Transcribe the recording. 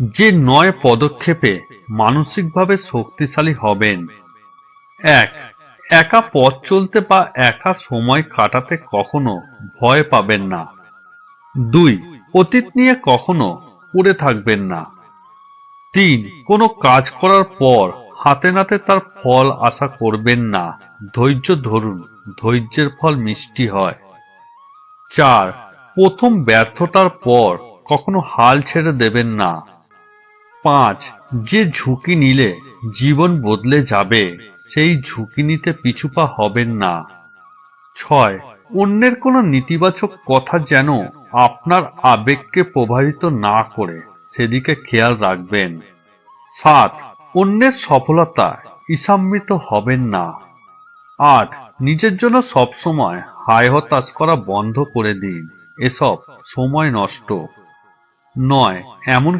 যে 9 পদক্ষেপে মানসিকভাবে শক্তিশালী হবেন। 1. একা পথ চলতে বা একা সময় কাটাতে কখনো ভয় পাবেন না। 2. অতীত নিয়ে কখনো পড়ে থাকবেন না। 3. কোনো কাজ করার পর হাতে নাতে তার ফল আশা করবেন না। ধৈর্য ধরুন, ধৈর্যের ফল মিষ্টি হয়। 4. প্রথম ব্যর্থতার পর কখনো হাল ছেড়ে দেবেন না। 5. যে ঝুঁকি নিলে জীবন বদলে যাবে, সেই ঝুঁকি নিতে পিছুপা হবেন না। 6. অন্যের কোনো নেতিবাচক কথা যেন আপনার আবেগকে প্রভাবিত না করে সেদিকে খেয়াল রাখবেন। 7. অন্যের সফলতা ঈর্ষান্বিত হবেন না। 8. নিজের জন্য সবসময় হায় হতাশ করা বন্ধ করে দিন, এসব সময় নষ্ট। 9. এমন